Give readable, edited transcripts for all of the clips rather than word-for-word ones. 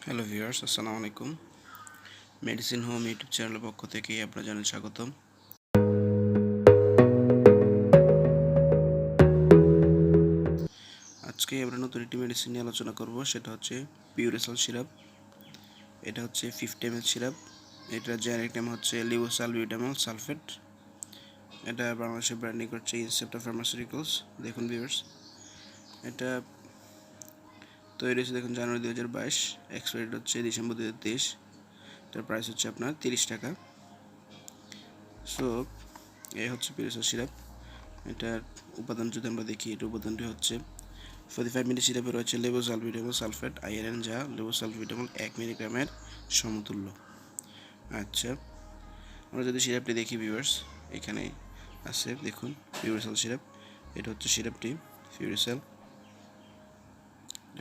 Hello viewers, আসসালামু আলাইকুম। Medicine home YouTube চ্যানেলের পক্ষ থেকে আপনার জানাই স্বাগতম। আজকে আমরা নতুন একটি মেডিসিন নিয়ে আলোচনা করব, সেটা হচ্ছে পিউরেসাল সিরাপ। এটা হচ্ছে 50 ml সিরাপ। এটার জেনেরিক নেম হচ্ছে sulbutamol সালফেট। এটা বাংলাদেশে ব্র্যান্ডিং করছে ইনসেপ্টা ফার্মাসিউটিক্যালস। দেখুন ভিউয়ার্স, এটা তৈরি হয়েছে দেখুন জানুয়ারি 2022, এক্সপায়ারি ডেট হচ্ছে ডিসেম্বর 2023। এটার প্রাইস হচ্ছে আপনার 30 টাকা। সো এই হচ্ছে পিউরেসাল সিরাপ। এটার উপাদান যদি আমরা দেখি, এটার উপাদানটি হচ্ছে 45 মিলি সিরাপে রয়েছে sulbutamol সালফেট আইএনএন, যা sulbutamol 1 মিলিগ্রামের সমতুল্য। আচ্ছা, আমরা যদি সিরাপটি দেখি ভিউয়ার্স, এখানে আছে দেখুন পিউরেসাল সিরাপ। এটা হচ্ছে সিরাপটি পিউরেসাল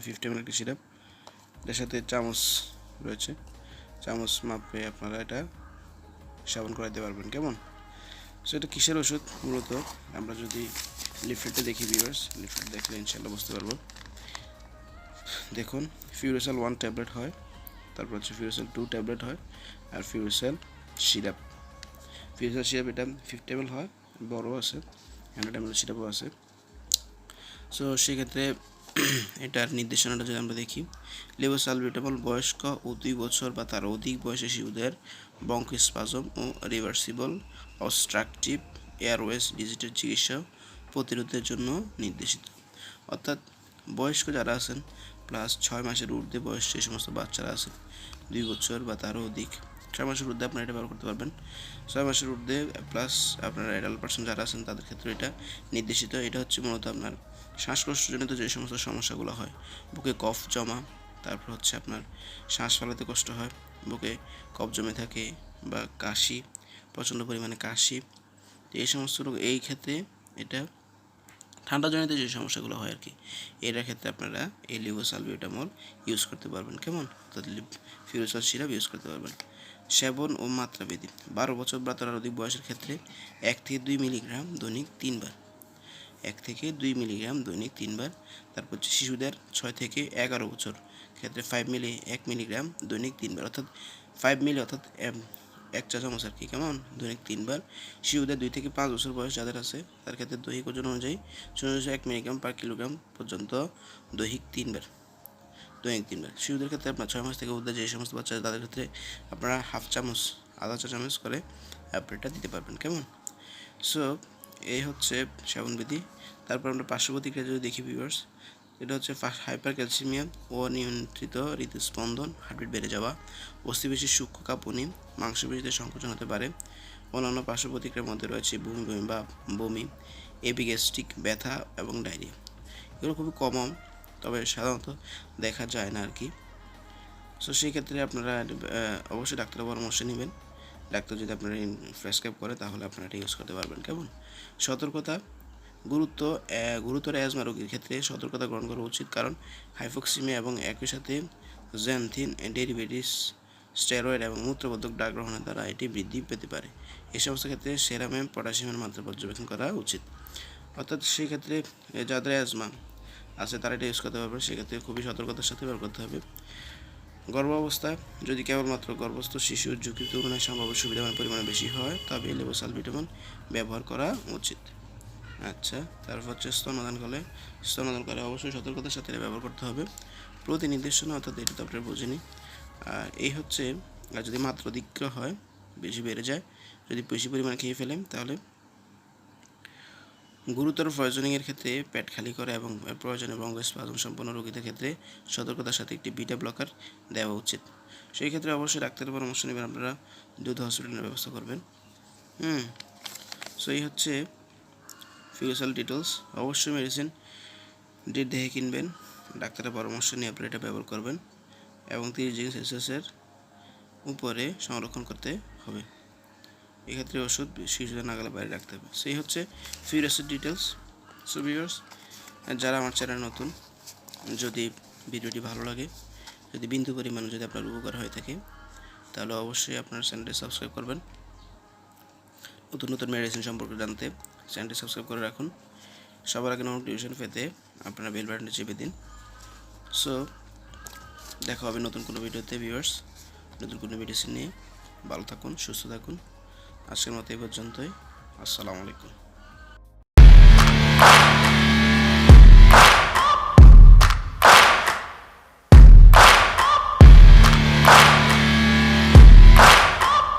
50 ml একটি সিরাপ। এটার সাথে চামচ রয়েছে, চামচ মাপে আপনারা এটা সেবন করাতে পারবেন। কেমন? সো এটা কিসের ওষুধ? মূলত আমরা যদি লিফলেটে দেখি ভিউয়ার্স, লিফলেট দেখলে ইনশাআল্লাহ বুঝতে পারবো। দেখুন, পিউরেসাল 1 ট্যাবলেট হয়, তারপর হচ্ছে পিউরেসাল 2 ট্যাবলেট হয়, আর পিউরেসাল সিরাপ। পিউরেসাল সিরাপ এটা 50 ml হয়, বড় আছে, 100 ml সিরাপও আছে। সো সেক্ষেত্রে এটার নির্দেশনাটা যদি আমরা দেখি, sulbutamol বয়স্ক ও 2 বছর বা তার অধিক বয়সী শিশুদের ব্রঙ্কোস্পাজম ও রিভার্সিবল অবস্ট্রাকটিভ এয়ারওয়েজ ডিজিজের চিকিৎসা প্রতিরোধের জন্য নির্দেশিত। অর্থাৎ বয়স্ক যারা আছেন প্লাস 6 মাসের ঊর্ধ্বে বয়স যে সমস্ত বাচ্চারা আছেন, 2 বছর বা তারও অধিক, 6 মাসের ঊর্ধ্বে আপনারা এটা ব্যবহার করতে পারবেন। 6 মাসের ঊর্ধ্বে প্লাস আপনারা অ্যাডাল্ট পার্সন যারা আছেন তাদের ক্ষেত্রে এটা নির্দেশিত। এটা হচ্ছে মূলত আপনার শ্বাসকষ্টজনিত যে সমস্ত সমস্যাগুলো হয়, বুকে কফ জমা, তারপর হচ্ছে আপনার শ্বাস ফেলাতে কষ্ট হয়, বুকে কফ জমে থাকে, বা কাশি, প্রচণ্ড পরিমাণে কাশি, এই সমস্ত রোগ, এই ক্ষেত্রে এটা ঠান্ডাজনিত যে সমস্যাগুলো হয় আর কি, এটার ক্ষেত্রে আপনারা এই sulbutamol ইউজ করতে পারবেন। কেমন? অর্থাৎ পিউরেসাল সিরাপ ইউজ করতে পারবেন। সেবন ও মাত্রাবিধি 12 বছর বা তার অধিক বয়সের ক্ষেত্রে 1 থেকে 2 মিলিগ্রাম দৈনিক 3 বার, 1 থেকে 2 মিলিগ্রাম দৈনিক 3 বার। তারপর হচ্ছে শিশুদের 6 থেকে 11 বছর ক্ষেত্রে 1 মিলিগ্রাম দৈনিক 3 বার, অর্থাৎ 5 মিলি, অর্থাৎ 1 চা চামচ আর কি। কেমন? দৈনিক 3 বার। শিশুদের 2 থেকে 5 বছর বয়স যাদের আছে তার ক্ষেত্রে দৈহিক ওজন অনুযায়ী 1 মিলিগ্রাম পার কিলোগ্রাম পর্যন্ত দৈহিক 3 বার, দৈনিক 3 বার। শিশুদের ক্ষেত্রে আপনার 6 মাস থেকে ঊর্ধ্বে যে সমস্ত বাচ্চা আছে তাদের ক্ষেত্রে আপনারা হাফ চামচ, আধা চা চামচ করে আপনারা দিতে পারবেন। কেমন? সো এই হচ্ছে সেবনবিধি। তারপর আমরা পার্শ্ব প্রতিক্রিয়া যদি দেখি ভিউয়ার্স, এটা হচ্ছে হাইপার ক্যালসিমিয়া, অনিয়ন্ত্রিত হৃদস্পন্দন, হার্টবিট বেড়ে যাওয়া, অস্থিপেশির সূক্ষ্ম কাঁপুনি, মাংসপেশিতে সংকোচন হতে পারে। অন্যান্য পার্শ্ব প্রতিক্রিয়ার মধ্যে রয়েছে বমি বা বমি, এপিগ্যাস্ট্রিক ব্যথা এবং ডায়রিয়া। এগুলো খুবই কমন, তবে সাধারণত দেখা যায় না আর কি। সো সেই ক্ষেত্রে আপনারা অবশ্যই ডাক্তারের পরামর্শ নেবেন। ডাক্তার যদি আপনারা প্রেসক্রাইব করে তাহলে আপনারা এটা ইউজ করতে পারবেন। কেমন? সতর্কতা, গুরুতর অ্যাজমা রোগীর ক্ষেত্রে সতর্কতা গ্রহণ করা উচিত, কারণ হাইপোক্সিমিয়া এবং একই সাথে জ্যানথিন ডেরিভেটিভস, স্টেরয়েড এবং মূত্রবর্ধক ড্রাগ গ্রহণের দ্বারা এটি বৃদ্ধি পেতে পারে। এই সমস্ত ক্ষেত্রে সেরাম পটাশিয়ামের মাত্রা পর্যবেক্ষণ করা উচিত। অর্থাৎ সেই ক্ষেত্রে যাদের অ্যাজমা আছে তারা এটা ইউজ করতে পারবে, সেক্ষেত্রে খুবই সতর্কতার সাথে ব্যবহার করতে হবে। গর্ভাবস্থায় যদি কেবলমাত্র গর্ভস্থ শিশুর ঝুঁকির তুলনায় সম্ভাব্য সুবিধার পরিমাণে বেশি হয়, তবে sulbutamol ব্যবহার করা উচিত। আচ্ছা, তারপর হচ্ছে স্তনদানকালে অবশ্যই সতর্কতার সাথে এটা ব্যবহার করতে হবে। প্রতি নির্দেশনা, অর্থাৎ এটা তো আপনারা বুঝিনি। আর এই হচ্ছে, আর যদি মাত্রাধিক হয়, বেশি বেড়ে যায়, যদি বেশি পরিমাণে খেয়ে ফেলেন, তাহলে গুরুতর পয়জনিংয়ের ক্ষেত্রে পেট খালি করা এবং প্রয়োজনে ব্রঙ্কোস্পাজম সম্পন্ন রোগীদের ক্ষেত্রে সতর্কতার সাথে একটি বিটা ব্লকার দেওয়া উচিত। সেই ক্ষেত্রে অবশ্যই ডাক্তারের পরামর্শ নেবেন, আপনারা দুধ হসপিটালের ব্যবস্থা করবেন। সো এই হচ্ছে পিউরেসাল ডিটেলস। অবশ্যই মেডিসিন ডেট দেখে কিনবেন, ডাক্তারের পরামর্শ নিয়ে আপনারা এটা ব্যবহার করবেন, এবং 30 ডিগ্রি সেলসিয়াসের উপরে সংরক্ষণ করতে হবে। এক্ষেত্রে ওষুধ শিশুদের নাগালের বাইরে রাখতে হবে। সেই হচ্ছে পিউরেসাল ডিটেলস। সো ভিউয়ার্স, যারা আমার চ্যানেল নতুন, যদি ভিডিওটি ভালো লাগে, যদি বিন্দু পরিমাণে যদি আপনার উপকার হয়ে থাকে, তাহলে অবশ্যই আপনার চ্যানেলটি সাবস্ক্রাইব করবেন। নতুন নতুন মেডিসিন সম্পর্কে জানতে চ্যানেলটি সাবস্ক্রাইব করে রাখুন। সবার আগে নোটিফিকেশন পেতে আপনারা বেল বাটনটি চেপে দিন। সো দেখা হবে নতুন কোনো ভিডিওতে ভিউয়ার্স, নতুন কোনো মেডিসিন নিয়ে। ভালো থাকুন, সুস্থ থাকুন। আজকের মতো এই পর্যন্তই। আসসালামু আলাইকুম।